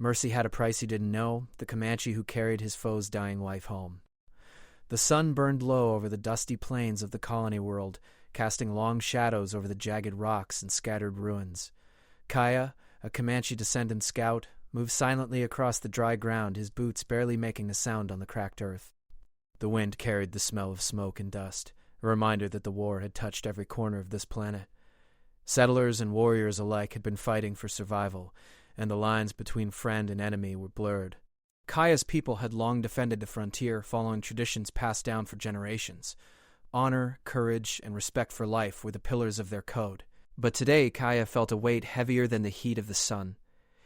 Mercy had a price he didn't know, the Comanche who carried his foe's dying wife home. The sun burned low over the dusty plains of the colony world, casting long shadows over the jagged rocks and scattered ruins. Kaya, a Comanche descendant scout, moved silently across the dry ground, his boots barely making a sound on the cracked earth. The wind carried the smell of smoke and dust, a reminder that the war had touched every corner of this planet. Settlers and warriors alike had been fighting for survival, and the lines between friend and enemy were blurred. Kaya's people had long defended the frontier, following traditions passed down for generations. Honor, courage, and respect for life were the pillars of their code. But today, Kaya felt a weight heavier than the heat of the sun.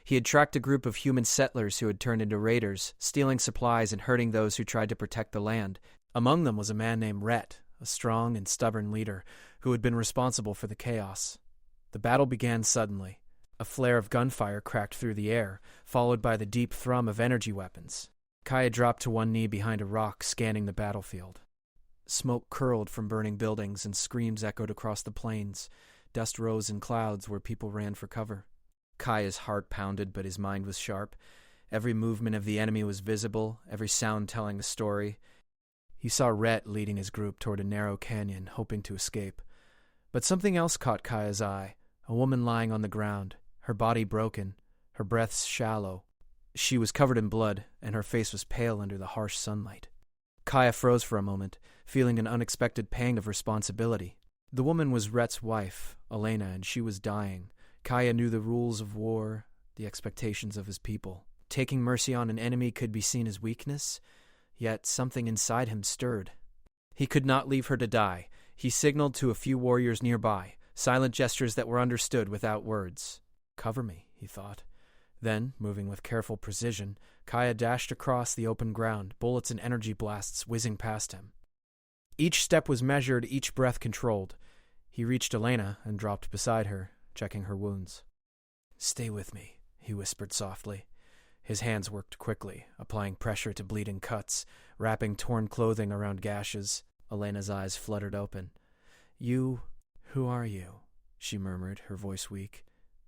He had tracked a group of human settlers who had turned into raiders, stealing supplies and hurting those who tried to protect the land. Among them was a man named Rhett, a strong and stubborn leader, who had been responsible for the chaos. The battle began suddenly. A flare of gunfire cracked through the air, followed by the deep thrum of energy weapons. Kaya dropped to one knee behind a rock, scanning the battlefield. Smoke curled from burning buildings and screams echoed across the plains. Dust rose in clouds where people ran for cover. Kaya's heart pounded, but his mind was sharp. Every movement of the enemy was visible, every sound telling a story. He saw Rhett leading his group toward a narrow canyon, hoping to escape. But something else caught Kaya's eye, a woman lying on the ground, her body broken, her breaths shallow. She was covered in blood, and her face was pale under the harsh sunlight. Kaya froze for a moment, feeling an unexpected pang of responsibility. The woman was Rhett's wife, Elena, and she was dying. Kaya knew the rules of war, the expectations of his people. Taking mercy on an enemy could be seen as weakness, yet something inside him stirred. He could not leave her to die. He signaled to a few warriors nearby, silent gestures that were understood without words. "Cover me," he thought. Then, moving with careful precision, Kaya dashed across the open ground, bullets and energy blasts whizzing past him. Each step was measured, each breath controlled. He reached Elena and dropped beside her, checking her wounds. "Stay with me," he whispered softly. His hands worked quickly, applying pressure to bleeding cuts, wrapping torn clothing around gashes. Elena's eyes fluttered open. Who are you?" she murmured, her voice weak.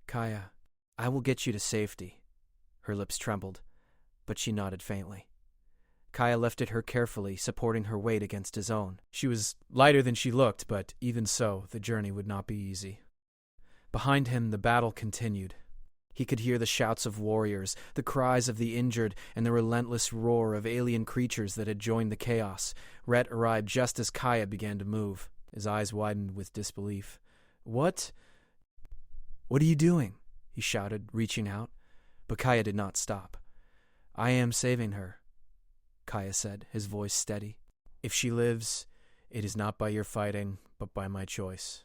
"Kaya, I will get you to safety." Her lips trembled, but she nodded faintly. Kaya lifted her carefully, supporting her weight against his own. She was lighter than she looked, but even so, the journey would not be easy. Behind him, the battle continued. He could hear the shouts of warriors, the cries of the injured, and the relentless roar of alien creatures that had joined the chaos. Rhett arrived just as Kaya began to move. His eyes widened with disbelief. What are you doing?" he shouted, reaching out. But Kaya did not stop. "I am saving her," Kaya said, his voice steady. "If she lives, it is not by your fighting, but by my choice."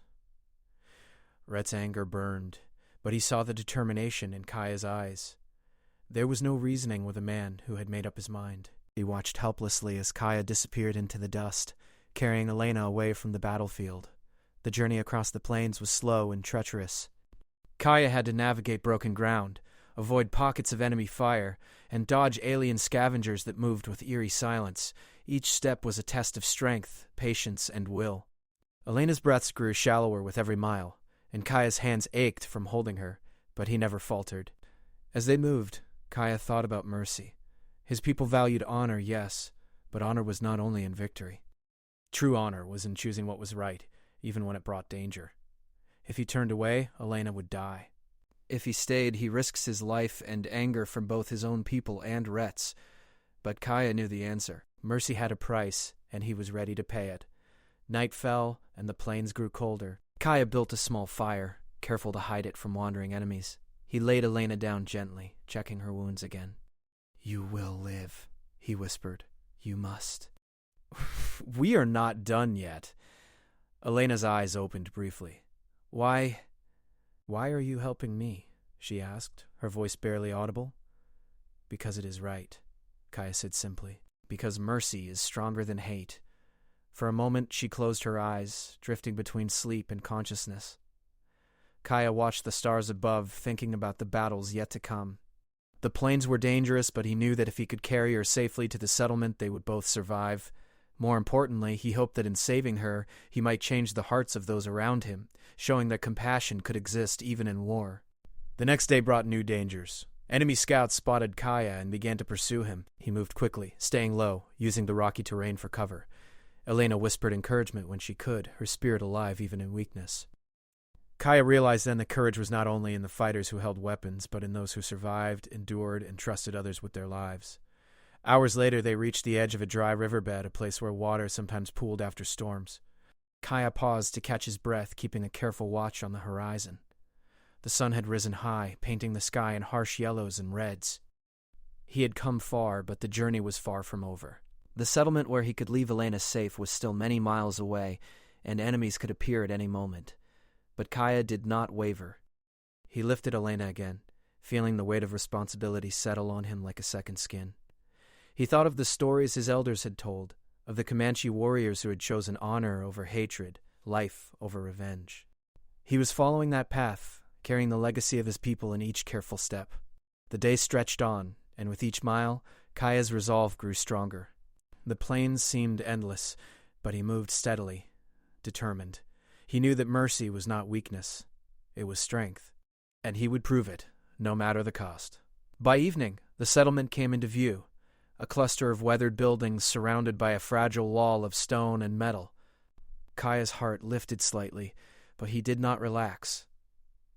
Rhett's anger burned, but he saw the determination in Kaya's eyes. There was no reasoning with a man who had made up his mind. He watched helplessly as Kaya disappeared into the dust, carrying Elena away from the battlefield. The journey across the plains was slow and treacherous. Kaya had to navigate broken ground, avoid pockets of enemy fire, and dodge alien scavengers that moved with eerie silence. Each step was a test of strength, patience, and will. Elena's breaths grew shallower with every mile, and Kaya's hands ached from holding her, but he never faltered. As they moved, Kaya thought about Mercy. His people valued honor, yes, but honor was not only in victory. True honor was in choosing what was right, even when it brought danger. If he turned away, Elena would die. If he stayed, he risks his life and anger from both his own people and Rhett's. But Kaya knew the answer. Mercy had a price, and he was ready to pay it. Night fell, and the plains grew colder. Kaya built a small fire, careful to hide it from wandering enemies. He laid Elena down gently, checking her wounds again. "You will live," he whispered. "You must." "We are not done yet." Elena's eyes opened briefly. Why are you helping me?" she asked, her voice barely audible. "Because it is right," Kaya said simply. "Because mercy is stronger than hate." For a moment, she closed her eyes, drifting between sleep and consciousness. Kaya watched the stars above, thinking about the battles yet to come. The plains were dangerous, but he knew that if he could carry her safely to the settlement, they would both survive. More importantly, he hoped that in saving her, he might change the hearts of those around him, showing that compassion could exist even in war. The next day brought new dangers. Enemy scouts spotted Kaya and began to pursue him. He moved quickly, staying low, using the rocky terrain for cover. Elena whispered encouragement when she could, her spirit alive even in weakness. Kaya realized then that courage was not only in the fighters who held weapons, but in those who survived, endured, and trusted others with their lives. Hours later, they reached the edge of a dry riverbed, a place where water sometimes pooled after storms. Kaya paused to catch his breath, keeping a careful watch on the horizon. The sun had risen high, painting the sky in harsh yellows and reds. He had come far, but the journey was far from over. The settlement where he could leave Elena safe was still many miles away, and enemies could appear at any moment. But Kaya did not waver. He lifted Elena again, feeling the weight of responsibility settle on him like a second skin. He thought of the stories his elders had told, of the Comanche warriors who had chosen honor over hatred, life over revenge. He was following that path, carrying the legacy of his people in each careful step. The day stretched on, and with each mile, Kaya's resolve grew stronger. The plains seemed endless, but he moved steadily, determined. He knew that mercy was not weakness, it was strength, and he would prove it, no matter the cost. By evening, the settlement came into view, a cluster of weathered buildings surrounded by a fragile wall of stone and metal. Kaya's heart lifted slightly, but he did not relax.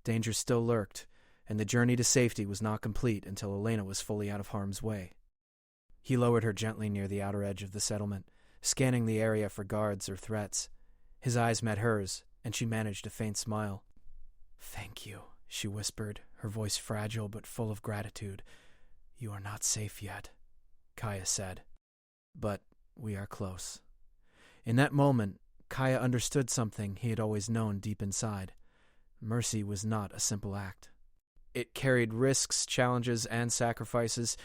Danger still lurked, and the journey to safety was not complete until Elena was fully out of harm's way. He lowered her gently near the outer edge of the settlement, scanning the area for guards or threats. His eyes met hers, and she managed a faint smile. "Thank you," she whispered, her voice fragile but full of gratitude. "You are not safe yet," Kaya said. "But we are close." In that moment, Kaya understood something he had always known deep inside. Mercy was not a simple act. It carried risks, challenges, and sacrifices,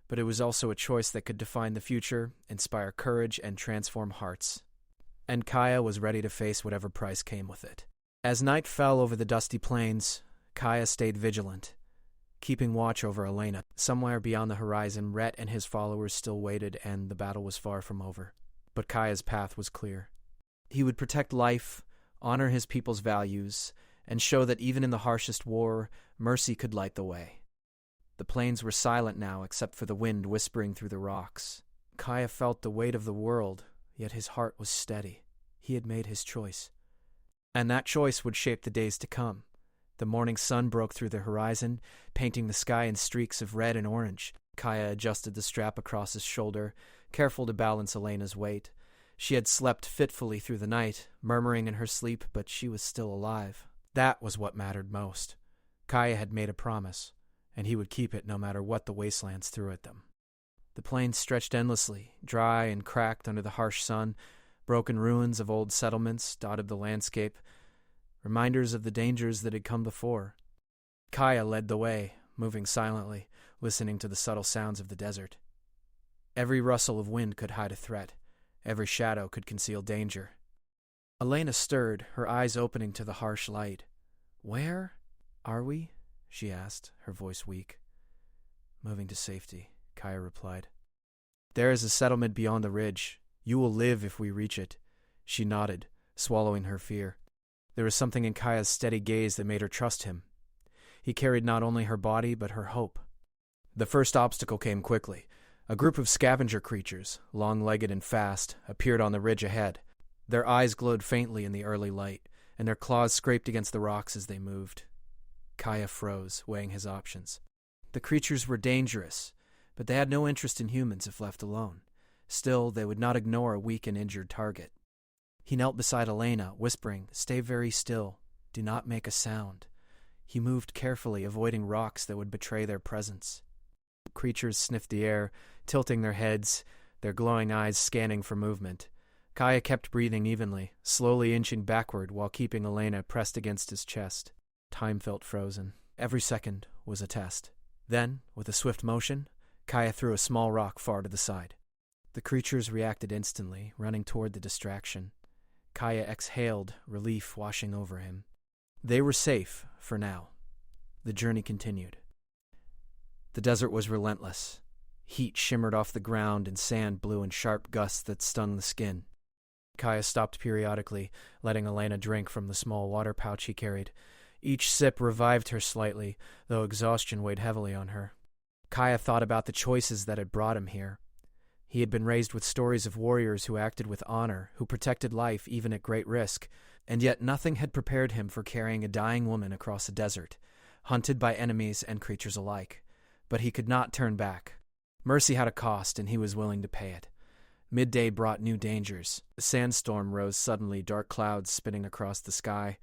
but it was also a choice that could define the future, inspire courage, and transform hearts. And Kaya was ready to face whatever price came with it. As night fell over the dusty plains, Kaya stayed vigilant, keeping watch over Elena. Somewhere beyond the horizon, Rhett and his followers still waited, and the battle was far from over. But Kaya's path was clear. He would protect life, honor his people's values, and show that even in the harshest war, mercy could light the way. The plains were silent now, except for the wind whispering through the rocks. Kaya felt the weight of the world, yet his heart was steady. He had made his choice. And that choice would shape the days to come. The morning sun broke through the horizon, painting the sky in streaks of red and orange. Kaya adjusted the strap across his shoulder, careful to balance Elena's weight. She had slept fitfully through the night, murmuring in her sleep, but she was still alive. That was what mattered most. Kaya had made a promise, and he would keep it no matter what the wastelands threw at them. The plains stretched endlessly, dry and cracked under the harsh sun. Broken ruins of old settlements dotted the landscape, reminders of the dangers that had come before. Kaya led the way, moving silently, listening to the subtle sounds of the desert. Every rustle of wind could hide a threat. Every shadow could conceal danger. Elena stirred, her eyes opening to the harsh light. "Where are we?" she asked, her voice weak. "Moving to safety," Kaya replied. "There is a settlement beyond the ridge. You will live if we reach it." She nodded, swallowing her fear. There was something in Kaya's steady gaze that made her trust him. He carried not only her body, but her hope. The first obstacle came quickly. A group of scavenger creatures, long-legged and fast, appeared on the ridge ahead. Their eyes glowed faintly in the early light, and their claws scraped against the rocks as they moved. Kaya froze, weighing his options. The creatures were dangerous, but they had no interest in humans if left alone. Still, they would not ignore a weak and injured target. He knelt beside Elena, whispering, "Stay very still. Do not make a sound." He moved carefully, avoiding rocks that would betray their presence. Creatures sniffed the air, tilting their heads, their glowing eyes scanning for movement. Kaya kept breathing evenly, slowly inching backward while keeping Elena pressed against his chest. Time felt frozen. Every second was a test. Then, with a swift motion, Kaya threw a small rock far to the side. The creatures reacted instantly, running toward the distraction. Kaya exhaled, relief washing over him. They were safe, for now. The journey continued. The desert was relentless. Heat shimmered off the ground and sand blew in sharp gusts that stung the skin. Kaya stopped periodically, letting Elena drink from the small water pouch he carried. Each sip revived her slightly, though exhaustion weighed heavily on her. Kaya thought about the choices that had brought him here. He had been raised with stories of warriors who acted with honor, who protected life even at great risk, and yet nothing had prepared him for carrying a dying woman across a desert, hunted by enemies and creatures alike. But he could not turn back. Mercy had a cost, and he was willing to pay it. Midday brought new dangers. A sandstorm rose suddenly, dark clouds spinning across the sky.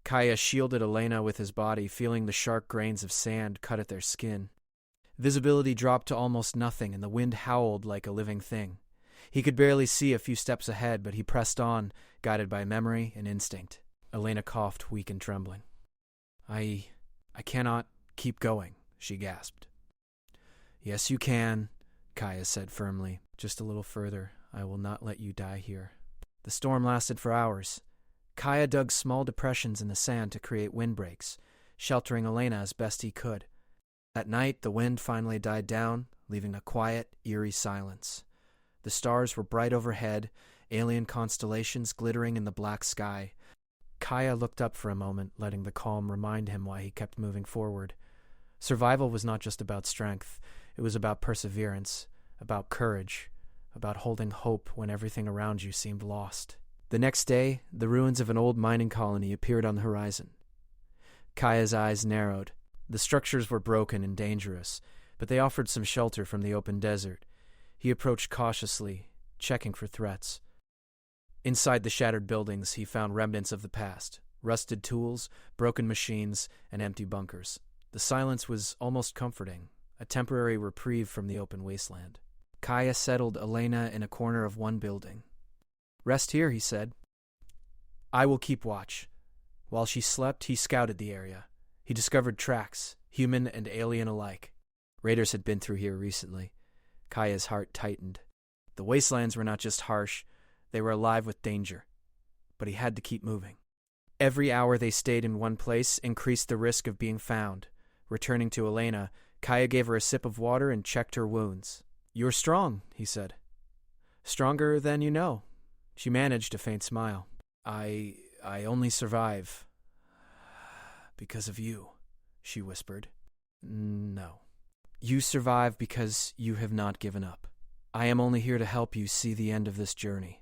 Kaya shielded Elena with his body, feeling the sharp grains of sand cut at their skin. Visibility dropped to almost nothing, and the wind howled like a living thing. He could barely see a few steps ahead, but he pressed on, guided by memory and instinct. Elena coughed, weak and trembling. I cannot keep going, she gasped. Yes, you can, Kaya said firmly. Just a little further. I will not let you die here. The storm lasted for hours. Kaya dug small depressions in the sand to create windbreaks, sheltering Elena as best he could. At night, the wind finally died down, leaving a quiet, eerie silence. The stars were bright overhead, alien constellations glittering in the black sky. Kaya looked up for a moment, letting the calm remind him why he kept moving forward. Survival was not just about strength. It was about perseverance, about courage, about holding hope when everything around you seemed lost. The next day, the ruins of an old mining colony appeared on the horizon. Kaya's eyes narrowed. The structures were broken and dangerous, but they offered some shelter from the open desert. He approached cautiously, checking for threats. Inside the shattered buildings, he found remnants of the past, rusted tools, broken machines, and empty bunkers. The silence was almost comforting, a temporary reprieve from the open wasteland. Kaya settled Elena in a corner of one building. Rest here, he said. I will keep watch. While she slept, he scouted the area. He discovered tracks, human and alien alike. Raiders had been through here recently. Kaya's heart tightened. The wastelands were not just harsh, they were alive with danger. But he had to keep moving. Every hour they stayed in one place increased the risk of being found. Returning to Elena, Kaya gave her a sip of water and checked her wounds. You're strong, he said. Stronger than you know. She managed a faint smile. I only survive because of you, she whispered. No. You survive because you have not given up. I am only here to help you see the end of this journey.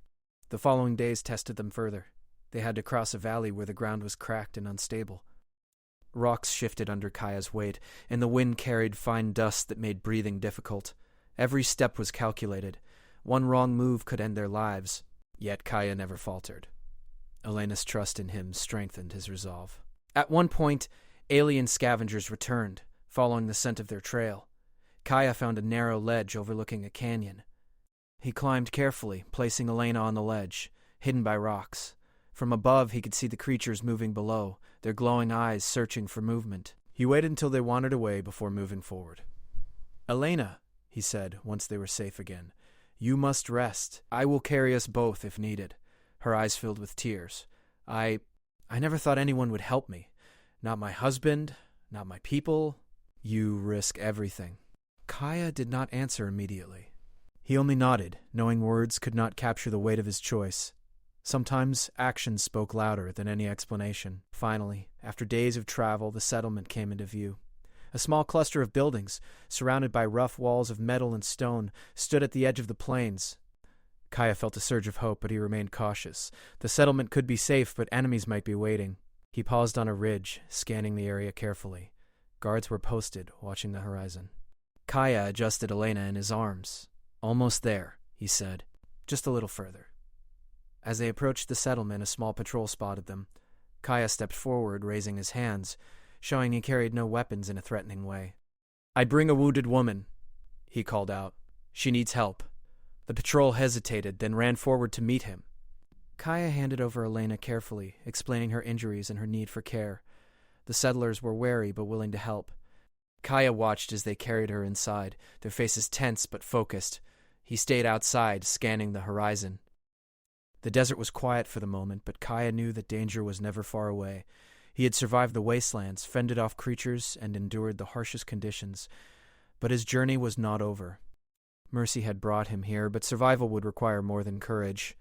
The following days tested them further. They had to cross a valley where the ground was cracked and unstable. Rocks shifted under Kaya's weight, and the wind carried fine dust that made breathing difficult. Every step was calculated. One wrong move could end their lives. Yet Kaya never faltered. Elena's trust in him strengthened his resolve. At one point, alien scavengers returned, following the scent of their trail. Kaya found a narrow ledge overlooking a canyon. He climbed carefully, placing Elena on the ledge, hidden by rocks. From above, he could see the creatures moving below, their glowing eyes searching for movement. He waited until they wandered away before moving forward. Elena, he said, once they were safe again, you must rest. I will carry us both if needed. Her eyes filled with tears. I never thought anyone would help me. Not my husband, not my people. You risk everything. Kaya did not answer immediately. He only nodded, knowing words could not capture the weight of his choice. Sometimes actions spoke louder than any explanation. Finally, after days of travel, the settlement came into view. A small cluster of buildings, surrounded by rough walls of metal and stone, stood at the edge of the plains. Kaya felt a surge of hope, but he remained cautious. The settlement could be safe, but enemies might be waiting. He paused on a ridge, scanning the area carefully. Guards were posted, watching the horizon. Kaya adjusted Elena in his arms. Almost there, he said. Just a little further. As they approached the settlement, a small patrol spotted them. Kaya stepped forward, raising his hands, showing he carried no weapons in a threatening way. I bring a wounded woman, he called out. She needs help. The patrol hesitated, then ran forward to meet him. Kaya handed over Elena carefully, explaining her injuries and her need for care. The settlers were wary but willing to help. Kaya watched as they carried her inside, their faces tense but focused. He stayed outside, scanning the horizon. The desert was quiet for the moment, but Kaya knew that danger was never far away. He had survived the wastelands, fended off creatures, and endured the harshest conditions. But his journey was not over. Mercy had brought him here, but survival would require more than courage.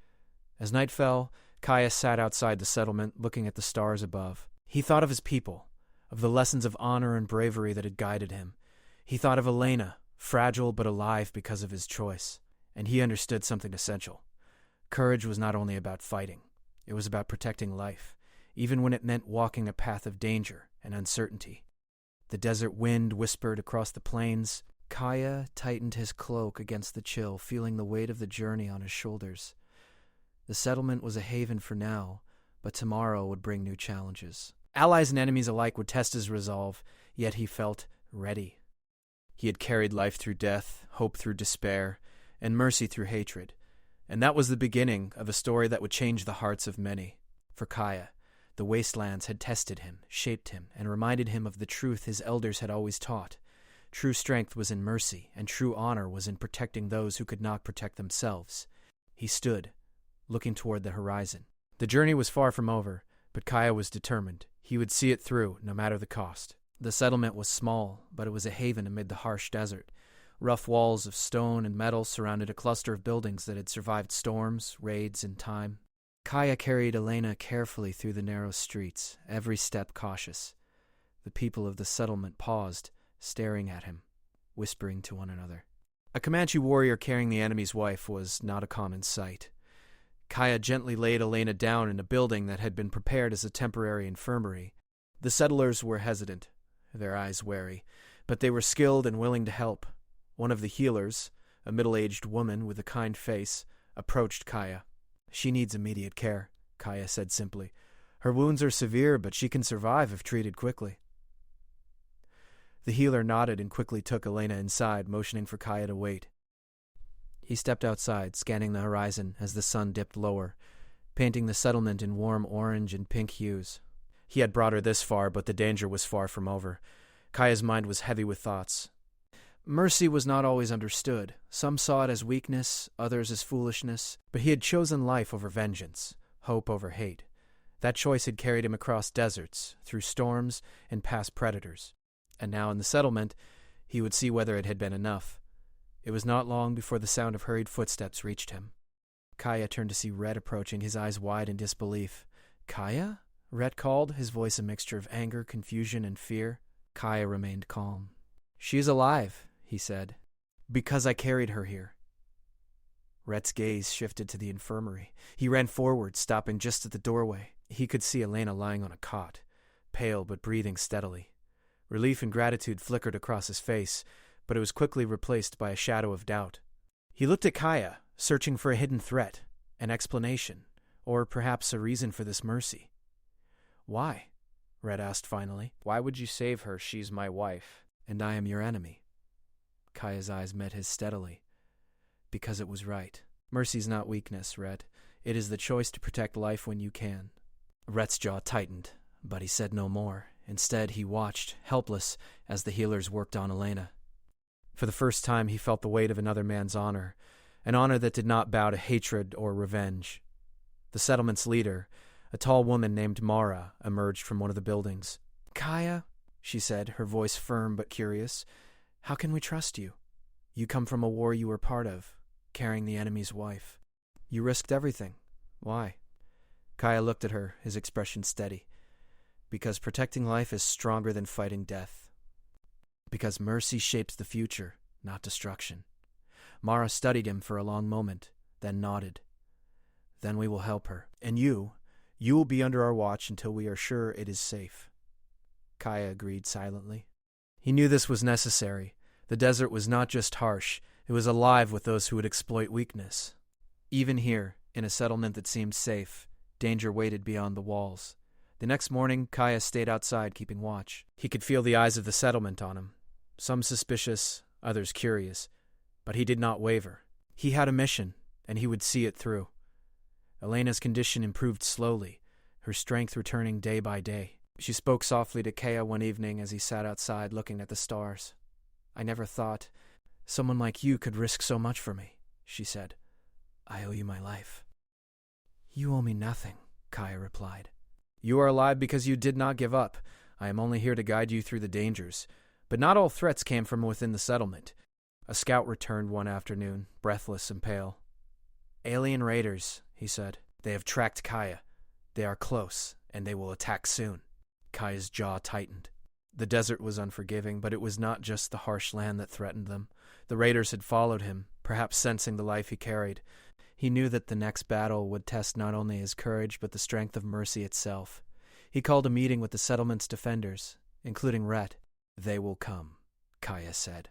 As night fell, Kaya sat outside the settlement, looking at the stars above. He thought of his people, of the lessons of honor and bravery that had guided him. He thought of Elena, fragile but alive because of his choice, and he understood something essential. Courage was not only about fighting, it was about protecting life, even when it meant walking a path of danger and uncertainty. The desert wind whispered across the plains. Kaya tightened his cloak against the chill, feeling the weight of the journey on his shoulders. The settlement was a haven for now, but tomorrow would bring new challenges. Allies and enemies alike would test his resolve, yet he felt ready. He had carried life through death, hope through despair, and mercy through hatred, and that was the beginning of a story that would change the hearts of many. For Kaya, the wastelands had tested him, shaped him, and reminded him of the truth his elders had always taught. True strength was in mercy, and true honor was in protecting those who could not protect themselves. He stood, looking toward the horizon. The journey was far from over, but Kaya was determined. He would see it through, no matter the cost. The settlement was small, but it was a haven amid the harsh desert. Rough walls of stone and metal surrounded a cluster of buildings that had survived storms, raids, and time. Kaya carried Elena carefully through the narrow streets, every step cautious. The people of the settlement paused, staring at him, whispering to one another. A Comanche warrior carrying the enemy's wife was not a common sight. Kaya gently laid Elena down in a building that had been prepared as a temporary infirmary. The settlers were hesitant, their eyes wary, but they were skilled and willing to help. One of the healers, a middle-aged woman with a kind face, approached Kaya. "She needs immediate care," Kaya said simply. "Her wounds are severe, but she can survive if treated quickly." The healer nodded and quickly took Elena inside, motioning for Kaya to wait. He stepped outside, scanning the horizon as the sun dipped lower, painting the settlement in warm orange and pink hues. He had brought her this far, but the danger was far from over. Kaya's mind was heavy with thoughts. Mercy was not always understood. Some saw it as weakness, others as foolishness, but he had chosen life over vengeance, hope over hate. That choice had carried him across deserts, through storms, and past predators. And now in the settlement, he would see whether it had been enough. It was not long before the sound of hurried footsteps reached him. Kaya turned to see Rhett approaching, his eyes wide in disbelief. "Kaya?" Rhett called, his voice a mixture of anger, confusion, and fear. Kaya remained calm. "She is alive," he said, "because I carried her here." Rhett's gaze shifted to the infirmary. He ran forward, stopping just at the doorway. He could see Elena lying on a cot, pale but breathing steadily. Relief and gratitude flickered across his face, but it was quickly replaced by a shadow of doubt. He looked at Kaya, searching for a hidden threat, an explanation, or perhaps a reason for this mercy. "Why?" Rhett asked finally. "Why would you save her? She's my wife, and I am your enemy." Kaya's eyes met his steadily. "Because it was right. Mercy's not weakness, Rhett. It is the choice to protect life when you can." Rhett's jaw tightened, but he said no more. Instead, he watched, helpless, as the healers worked on Elena. For the first time, he felt the weight of another man's honor, an honor that did not bow to hatred or revenge. The settlement's leader, a tall woman named Mara, emerged from one of the buildings. "Kaya," she said, her voice firm but curious, "how can we trust you? You come from a war you were part of, carrying the enemy's wife. You risked everything. Why?" Kaya looked at her, his expression steady. "Because protecting life is stronger than fighting death. Because mercy shapes the future, not destruction." Mara studied him for a long moment, then nodded. "Then we will help her. And you will be under our watch until we are sure it is safe." Kaya agreed silently. He knew this was necessary. The desert was not just harsh, it was alive with those who would exploit weakness. Even here, in a settlement that seemed safe, danger waited beyond the walls. The next morning, Kaya stayed outside, keeping watch. He could feel the eyes of the settlement on him, some suspicious, others curious, but he did not waver. He had a mission, and he would see it through. Elena's condition improved slowly, her strength returning day by day. She spoke softly to Kaya one evening as he sat outside looking at the stars. "I never thought someone like you could risk so much for me," she said. "I owe you my life." "You owe me nothing," Kaya replied. "You are alive because you did not give up. I am only here to guide you through the dangers. But not all threats came from within the settlement." A scout returned one afternoon, breathless and pale. "Alien raiders," he said. "They have tracked Kaya. They are close, and they will attack soon." Kaya's jaw tightened. The desert was unforgiving, but it was not just the harsh land that threatened them. The raiders had followed him, perhaps sensing the life he carried. He knew that the next battle would test not only his courage, but the strength of mercy itself. He called a meeting with the settlement's defenders, including Rhett. "They will come," Kaya said.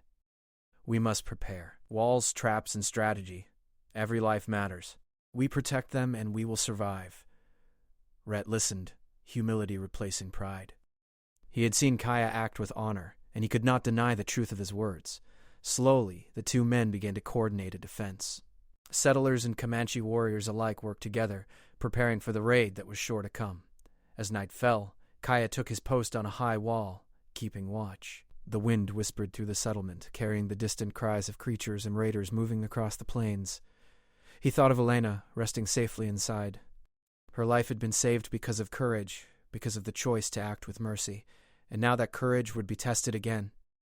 "We must prepare. Walls, traps, and strategy. Every life matters. We protect them, and we will survive." Rhett listened, humility replacing pride. He had seen Kaya act with honor, and he could not deny the truth of his words. Slowly, the two men began to coordinate a defense. Settlers and Comanche warriors alike worked together, preparing for the raid that was sure to come. As night fell, Kaya took his post on a high wall, keeping watch. The wind whispered through the settlement, carrying the distant cries of creatures and raiders moving across the plains. He thought of Elena, resting safely inside. Her life had been saved because of courage, because of the choice to act with mercy, and now that courage would be tested again.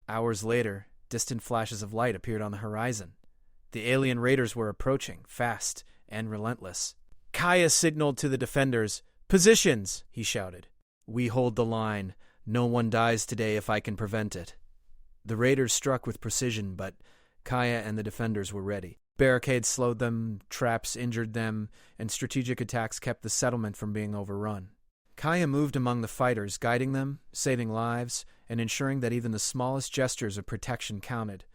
Hours later, distant flashes of light appeared on the horizon. The alien raiders were approaching, fast and relentless. Kaya signaled to the defenders. "Positions!" he shouted. "We hold the line. No one dies today if I can prevent it." The raiders struck with precision, but Kaya and the defenders were ready. Barricades slowed them, traps injured them, and strategic attacks kept the settlement from being overrun. Kaya moved among the fighters, guiding them, saving lives, and ensuring that even the smallest gestures of protection counted.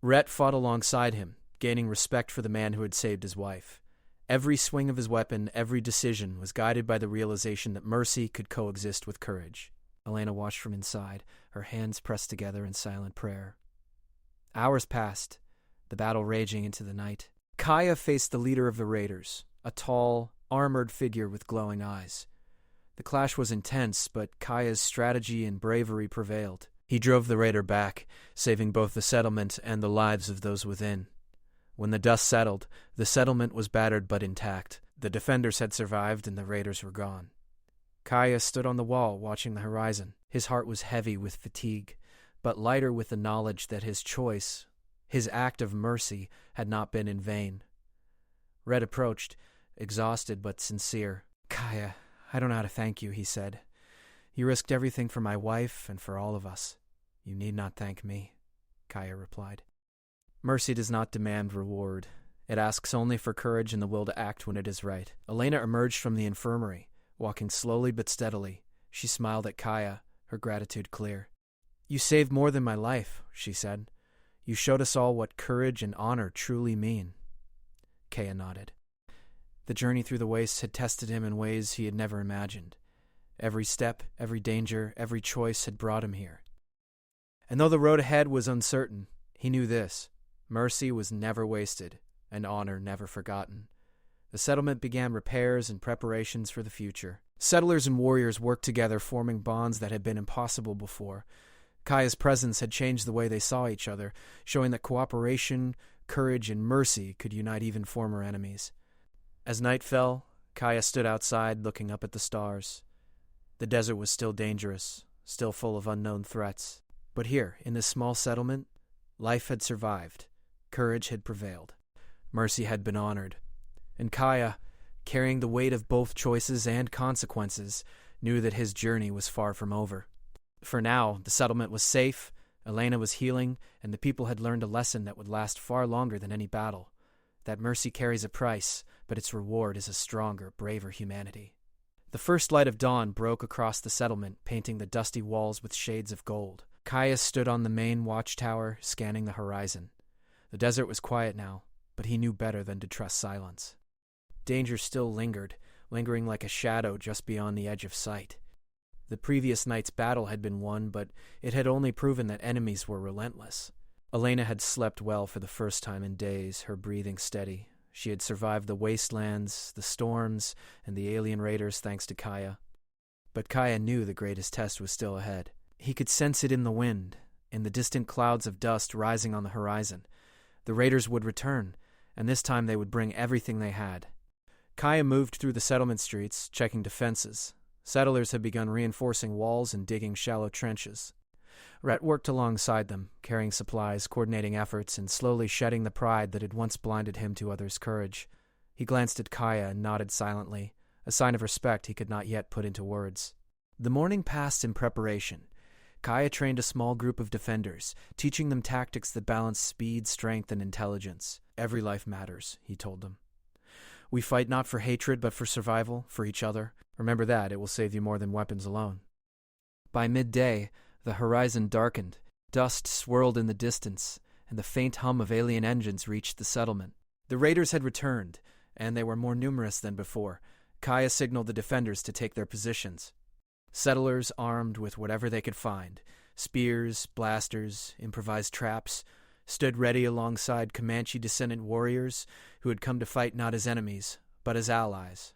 Rhett fought alongside him, gaining respect for the man who had saved his wife. Every swing of his weapon, every decision was guided by the realization that mercy could coexist with courage. Elena watched from inside, her hands pressed together in silent prayer. Hours passed, the battle raging into the night. Kaya faced the leader of the raiders, a tall, armored figure with glowing eyes. The clash was intense, but Kaya's strategy and bravery prevailed. He drove the raider back, saving both the settlement and the lives of those within. When the dust settled, the settlement was battered but intact. The defenders had survived and the raiders were gone. Kaya stood on the wall, watching the horizon. His heart was heavy with fatigue, but lighter with the knowledge that his choice, his act of mercy, had not been in vain. Red approached, exhausted but sincere. "Kaya, I don't know how to thank you," he said. "You risked everything for my wife and for all of us." "You need not thank me," Kaya replied. Mercy does not demand reward. It asks only for courage and the will to act when it is right. Elena emerged from the infirmary, walking slowly but steadily. She smiled at Kaya, her gratitude clear. "You saved more than my life," she said. "You showed us all what courage and honor truly mean." Kaya nodded. The journey through the wastes had tested him in ways he had never imagined. Every step, every danger, every choice had brought him here. And though the road ahead was uncertain, he knew this: mercy was never wasted, and honor never forgotten. The settlement began repairs and preparations for the future. Settlers and warriors worked together, forming bonds that had been impossible before. Kaya's presence had changed the way they saw each other, showing that cooperation, courage, and mercy could unite even former enemies. As night fell, Kaya stood outside, looking up at the stars. The desert was still dangerous, still full of unknown threats. But here, in this small settlement, life had survived. Courage had prevailed. Mercy had been honored. And Kaya, carrying the weight of both choices and consequences, knew that his journey was far from over. For now, the settlement was safe, Elena was healing, and the people had learned a lesson that would last far longer than any battle. That mercy carries a price, but its reward is a stronger, braver humanity. The first light of dawn broke across the settlement, painting the dusty walls with shades of gold. Kaya stood on the main watchtower, scanning the horizon. The desert was quiet now, but he knew better than to trust silence. Danger still lingered, lingering like a shadow just beyond the edge of sight. The previous night's battle had been won, but it had only proven that enemies were relentless. Elena had slept well for the first time in days, her breathing steady. She had survived the wastelands, the storms, and the alien raiders thanks to Kaya. But Kaya knew the greatest test was still ahead. He could sense it in the wind, in the distant clouds of dust rising on the horizon. The raiders would return, and this time they would bring everything they had. Kaya moved through the settlement streets, checking defenses. Settlers had begun reinforcing walls and digging shallow trenches. Rhett worked alongside them, carrying supplies, coordinating efforts, and slowly shedding the pride that had once blinded him to others' courage. He glanced at Kaya and nodded silently, a sign of respect he could not yet put into words. The morning passed in preparation. Kaya trained a small group of defenders, teaching them tactics that balance speed, strength, and intelligence. Every life matters, he told them. We fight not for hatred, but for survival, for each other. Remember that, it will save you more than weapons alone. By midday, the horizon darkened. Dust swirled in the distance, and the faint hum of alien engines reached the settlement. The raiders had returned, and they were more numerous than before. Kaya signaled the defenders to take their positions. Settlers armed with whatever they could find, spears, blasters, improvised traps, stood ready alongside Comanche descendant warriors who had come to fight not as enemies, but as allies.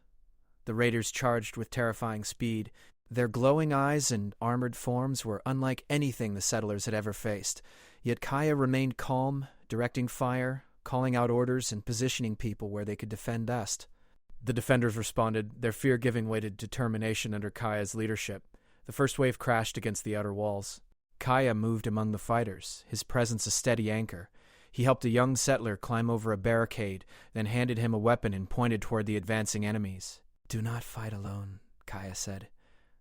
The raiders charged with terrifying speed. Their glowing eyes and armored forms were unlike anything the settlers had ever faced. Yet Kaya remained calm, directing fire, calling out orders, and positioning people where they could defend best. The defenders responded, their fear giving way to determination under Kaya's leadership. The first wave crashed against the outer walls. Kaya moved among the fighters, his presence a steady anchor. He helped a young settler climb over a barricade, then handed him a weapon and pointed toward the advancing enemies. "Do not fight alone," Kaya said.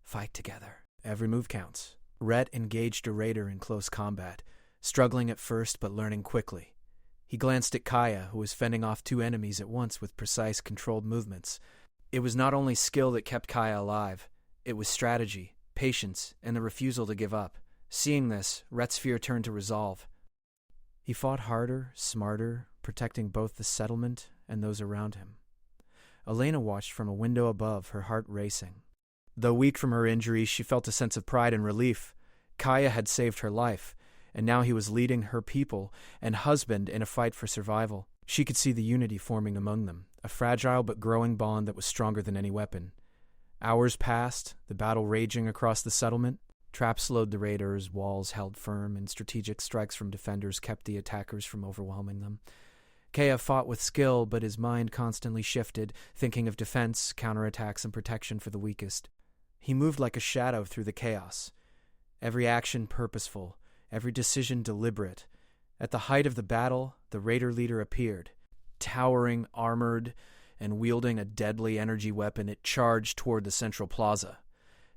"Fight together. Every move counts." Rhett engaged a raider in close combat, struggling at first but learning quickly. He glanced at Kaya, who was fending off two enemies at once with precise, controlled movements. It was not only skill that kept Kaya alive. It was strategy, patience, and the refusal to give up. Seeing this, Rhett's fear turned to resolve. He fought harder, smarter, protecting both the settlement and those around him. Elena watched from a window above, her heart racing. Though weak from her injuries, she felt a sense of pride and relief. Kaya had saved her life, and now he was leading her people and husband in a fight for survival. She could see the unity forming among them, a fragile but growing bond that was stronger than any weapon. Hours passed, the battle raging across the settlement. Traps slowed the raiders, walls held firm, and strategic strikes from defenders kept the attackers from overwhelming them. Kaya fought with skill, but his mind constantly shifted, thinking of defense, counterattacks, and protection for the weakest. He moved like a shadow through the chaos, every action purposeful, every decision deliberate. At the height of the battle, the raider leader appeared. Towering, armored, and wielding a deadly energy weapon, it charged toward the central plaza.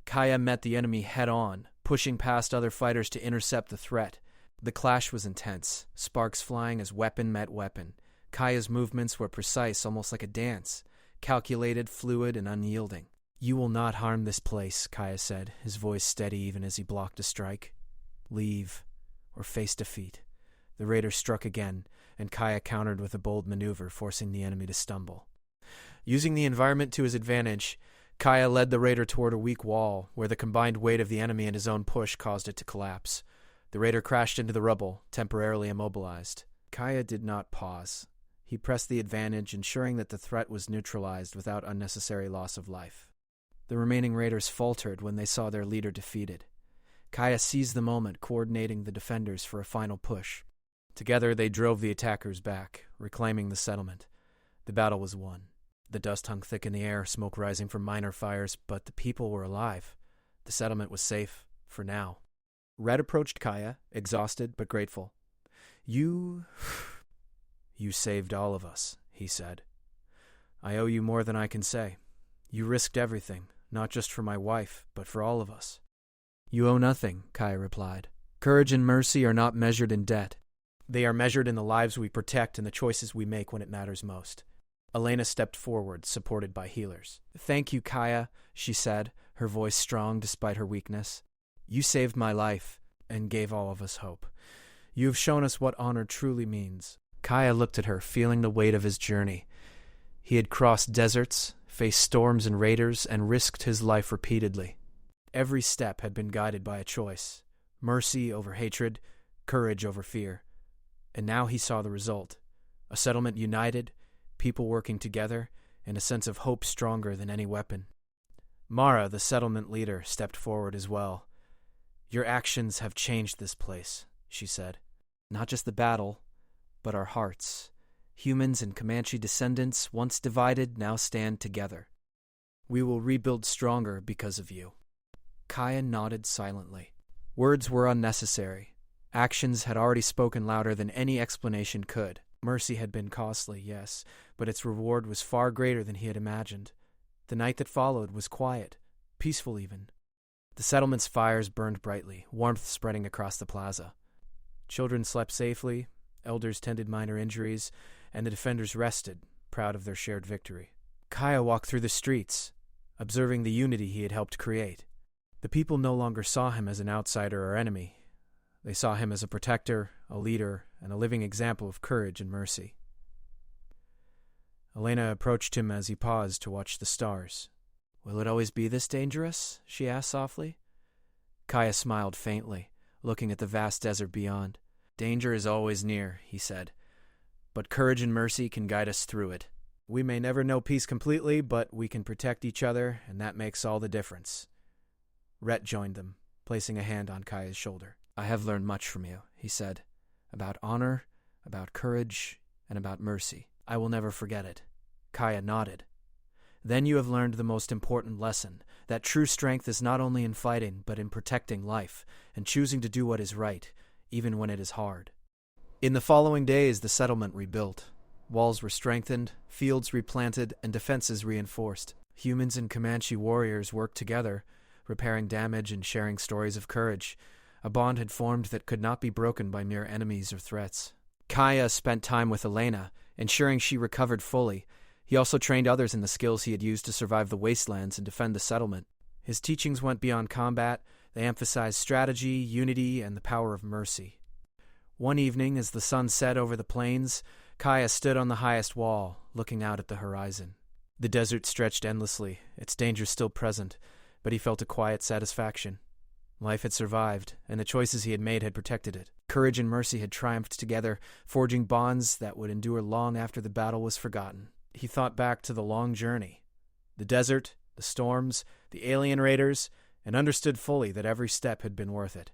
Kaya met the enemy head-on, pushing past other fighters to intercept the threat. The clash was intense, sparks flying as weapon met weapon. Kaya's movements were precise, almost like a dance, calculated, fluid, and unyielding. "You will not harm this place," Kaya said, his voice steady even as he blocked a strike. "Leave, or face defeat." The raider struck again, and Kaya countered with a bold maneuver, forcing the enemy to stumble. Using the environment to his advantage, Kaya led the raider toward a weak wall, where the combined weight of the enemy and his own push caused it to collapse. The raider crashed into the rubble, temporarily immobilized. Kaya did not pause. He pressed the advantage, ensuring that the threat was neutralized without unnecessary loss of life. The remaining raiders faltered when they saw their leader defeated. Kaya seized the moment, coordinating the defenders for a final push. Together they drove the attackers back, reclaiming the settlement. The battle was won. The dust hung thick in the air, smoke rising from minor fires, but the people were alive. The settlement was safe, for now. Red approached Kaya, exhausted but grateful. You saved all of us," he said. "I owe you more than I can say. You risked everything, not just for my wife, but for all of us." "You owe nothing," Kaya replied. "Courage and mercy are not measured in debt. They are measured in the lives we protect and the choices we make when it matters most." Elena stepped forward, supported by healers. "Thank you, Kaya," she said, her voice strong despite her weakness. "You saved my life and gave all of us hope. You have shown us what honor truly means." Kaya looked at her, feeling the weight of his journey. He had crossed deserts, faced storms and raiders, and risked his life repeatedly. Every step had been guided by a choice: mercy over hatred, courage over fear. And now he saw the result: a settlement united, people working together, and a sense of hope stronger than any weapon. Mara, the settlement leader, stepped forward as well. "Your actions have changed this place," she said. "Not just the battle, but our hearts. Humans and Comanche descendants, once divided, now stand together. We will rebuild stronger because of you." Kaya nodded silently. Words were unnecessary. Actions had already spoken louder than any explanation could. Mercy had been costly, yes, but its reward was far greater than he had imagined. The night that followed was quiet, peaceful even. The settlement's fires burned brightly, warmth spreading across the plaza. Children slept safely, elders tended minor injuries, and the defenders rested, proud of their shared victory. Kaya walked through the streets, observing the unity he had helped create. The people no longer saw him as an outsider or enemy. They saw him as a protector, a leader, and a living example of courage and mercy. Elena approached him as he paused to watch the stars. "Will it always be this dangerous?" she asked softly. Kaya smiled faintly, looking at the vast desert beyond. "Danger is always near," he said, "but courage and mercy can guide us through it. We may never know peace completely, but we can protect each other, and that makes all the difference." Rhett joined them, placing a hand on Kaya's shoulder. "I have learned much from you," he said, "about honor, about courage, and about mercy. I will never forget it." Kaya nodded. "Then you have learned the most important lesson, that true strength is not only in fighting, but in protecting life, and choosing to do what is right, even when it is hard." In the following days, the settlement rebuilt. Walls were strengthened, fields replanted, and defenses reinforced. Humans and Comanche warriors worked together, repairing damage and sharing stories of courage. A bond had formed that could not be broken by mere enemies or threats. Kaya spent time with Elena, ensuring she recovered fully. He also trained others in the skills he had used to survive the wastelands and defend the settlement. His teachings went beyond combat. They emphasized strategy, unity, and the power of mercy. One evening, as the sun set over the plains, Kaya stood on the highest wall, looking out at the horizon. The desert stretched endlessly, its dangers still present, but he felt a quiet satisfaction. Life had survived, and the choices he had made had protected it. Courage and mercy had triumphed together, forging bonds that would endure long after the battle was forgotten. He thought back to the long journey, the desert, the storms, the alien raiders, and understood fully that every step had been worth it.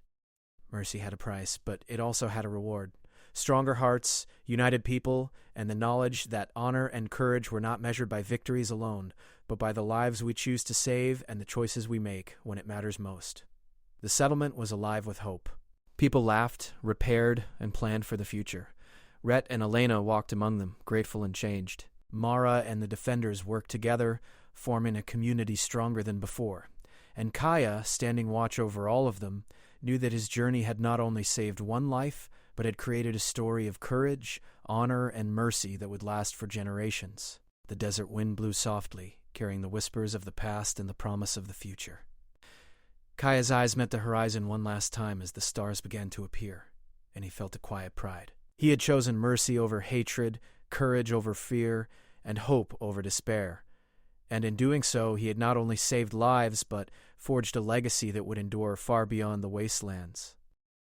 Mercy had a price, but it also had a reward. Stronger hearts, united people, and the knowledge that honor and courage were not measured by victories alone, but by the lives we choose to save and the choices we make when it matters most. The settlement was alive with hope. People laughed, repaired, and planned for the future. Rhett and Elena walked among them, grateful and changed. Mara and the defenders worked together, forming a community stronger than before. And Kaya, standing watch over all of them, knew that his journey had not only saved one life, but had created a story of courage, honor, and mercy that would last for generations. The desert wind blew softly, carrying the whispers of the past and the promise of the future. Kaya's eyes met the horizon one last time as the stars began to appear, and he felt a quiet pride. He had chosen mercy over hatred, courage over fear, and hope over despair. And in doing so, he had not only saved lives, but forged a legacy that would endure far beyond the wastelands.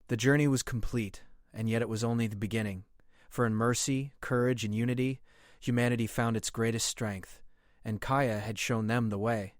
The journey was complete, and yet it was only the beginning. For in mercy, courage, and unity, humanity found its greatest strength, and Kaya had shown them the way.